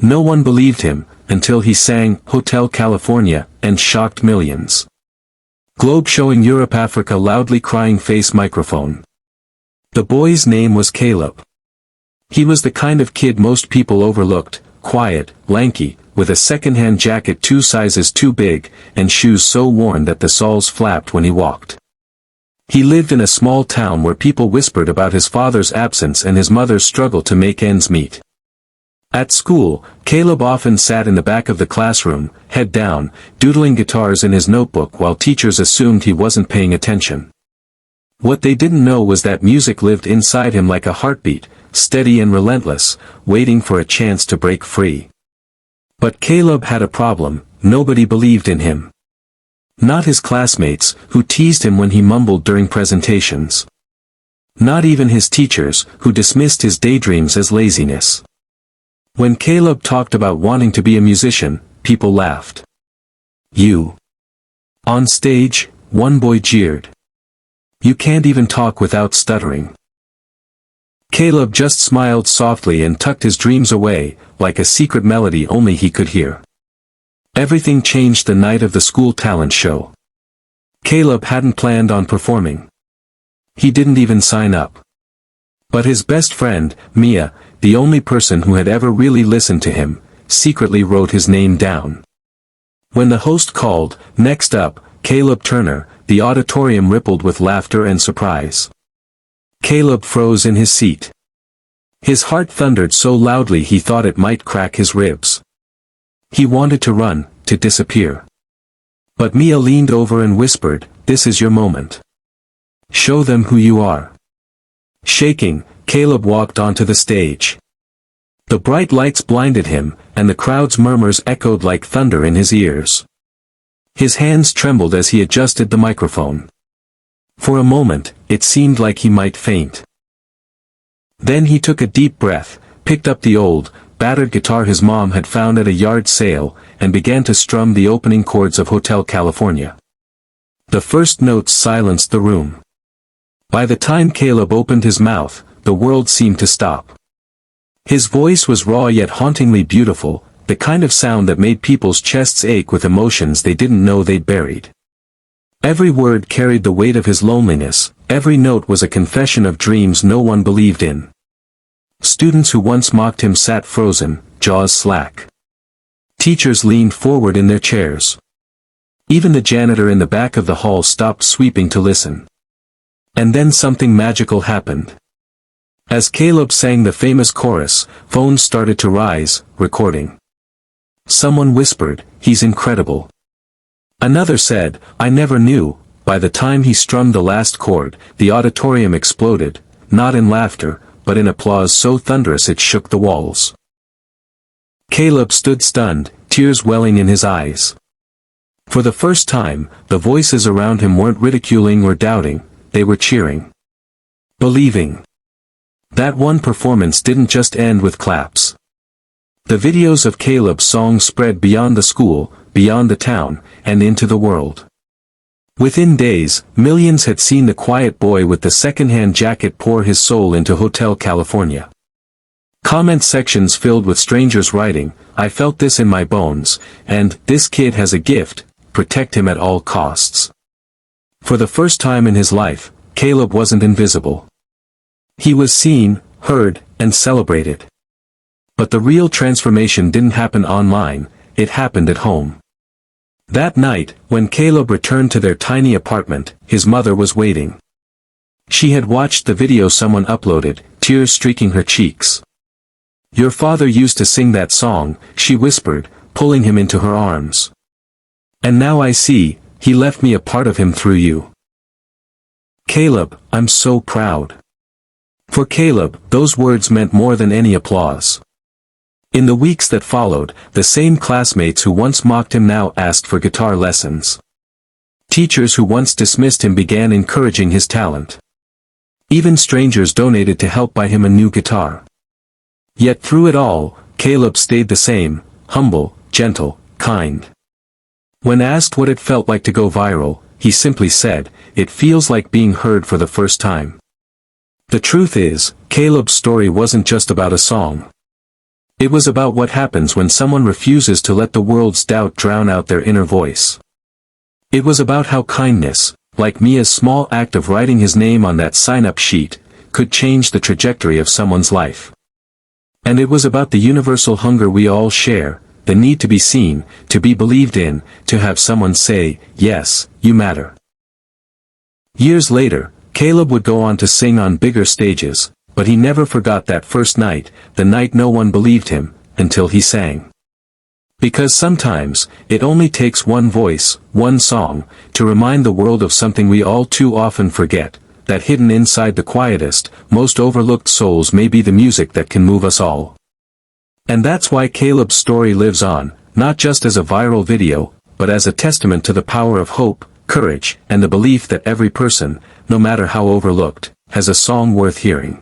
No one believed him, until he sang Hotel California, and shocked millions. Globe showing Europe Africa loudly crying face microphone. The boy's name was Caleb. He was the kind of kid most people overlooked, quiet, lanky, with a second-hand jacket 2 sizes too big, and shoes so worn that the soles flapped when he walked. He lived in a small town where people whispered about his father's absence and his mother's struggle to make ends meet. At school, Caleb often sat in the back of the classroom, head down, doodling guitars in his notebook while teachers assumed he wasn't paying attention. What they didn't know was that music lived inside him like a heartbeat, steady and relentless, waiting for a chance to break free. But Caleb had a problem: nobody believed in him. Not his classmates, who teased him when he mumbled during presentations. Not even his teachers, who dismissed his daydreams as laziness. When Caleb talked about wanting to be a musician, people laughed. "You?" On stage, one boy jeered. "You can't even talk without stuttering." Caleb just smiled softly and tucked his dreams away, like a secret melody only he could hear. Everything changed the night of the school talent show. Caleb hadn't planned on performing. He didn't even sign up. But his best friend, Mia, the only person who had ever really listened to him, secretly wrote his name down. When the host called, "Next up, Caleb Turner," the auditorium rippled with laughter and surprise. Caleb froze in his seat. His heart thundered so loudly he thought it might crack his ribs. He wanted to run, to disappear. But Mia leaned over and whispered, "This is your moment. Show them who you are." Shaking, Caleb walked onto the stage. The bright lights blinded him, and the crowd's murmurs echoed like thunder in his ears. His hands trembled as he adjusted the microphone. For a moment, it seemed like he might faint. Then he took a deep breath, picked up the old, battered guitar his mom had found at a yard sale, and began to strum the opening chords of Hotel California. The first notes silenced the room. By the time Caleb opened his mouth, the world seemed to stop. His voice was raw yet hauntingly beautiful, the kind of sound that made people's chests ache with emotions they didn't know they'd buried. Every word carried the weight of his loneliness, every note was a confession of dreams no one believed in. Students who once mocked him sat frozen, jaws slack. Teachers leaned forward in their chairs. Even the janitor in the back of the hall stopped sweeping to listen. And then something magical happened. As Caleb sang the famous chorus, phones started to rise, recording. Someone whispered, "He's incredible." Another said, "I never knew." By the time he strummed the last chord, the auditorium exploded, not in laughter, but in applause so thunderous it shook the walls. Caleb stood stunned, tears welling in his eyes. For the first time, the voices around him weren't ridiculing or doubting, they were cheering. Believing. That one performance didn't just end with claps. The videos of Caleb's songs spread beyond the school, beyond the town, and into the world. Within days, millions had seen the quiet boy with the second-hand jacket pour his soul into Hotel California. Comment sections filled with strangers writing, "I felt this in my bones," and "This kid has a gift, protect him at all costs." For the first time in his life, Caleb wasn't invisible. He was seen, heard, and celebrated. But the real transformation didn't happen online, it happened at home. That night, when Caleb returned to their tiny apartment, his mother was waiting. She had watched the video someone uploaded, tears streaking her cheeks. "Your father used to sing that song," she whispered, pulling him into her arms. "And now I see, he left me a part of him through you." "Caleb, I'm so proud." For Caleb, those words meant more than any applause. In the weeks that followed, the same classmates who once mocked him now asked for guitar lessons. Teachers who once dismissed him began encouraging his talent. Even strangers donated to help buy him a new guitar. Yet through it all, Caleb stayed the same, humble, gentle, kind. When asked what it felt like to go viral, he simply said, "It feels like being heard for the first time." The truth is, Caleb's story wasn't just about a song. It was about what happens when someone refuses to let the world's doubt drown out their inner voice. It was about how kindness, like Mia's small act of writing his name on that sign-up sheet, could change the trajectory of someone's life. And it was about the universal hunger we all share, the need to be seen, to be believed in, to have someone say, yes, you matter. Years later, Caleb would go on to sing on bigger stages, but he never forgot that first night, the night no one believed him, until he sang. Because sometimes, it only takes one voice, one song, to remind the world of something we all too often forget, that hidden inside the quietest, most overlooked souls may be the music that can move us all. And that's why Caleb's story lives on, not just as a viral video, but as a testament to the power of hope, courage, and the belief that every person, no matter how overlooked, has a song worth hearing.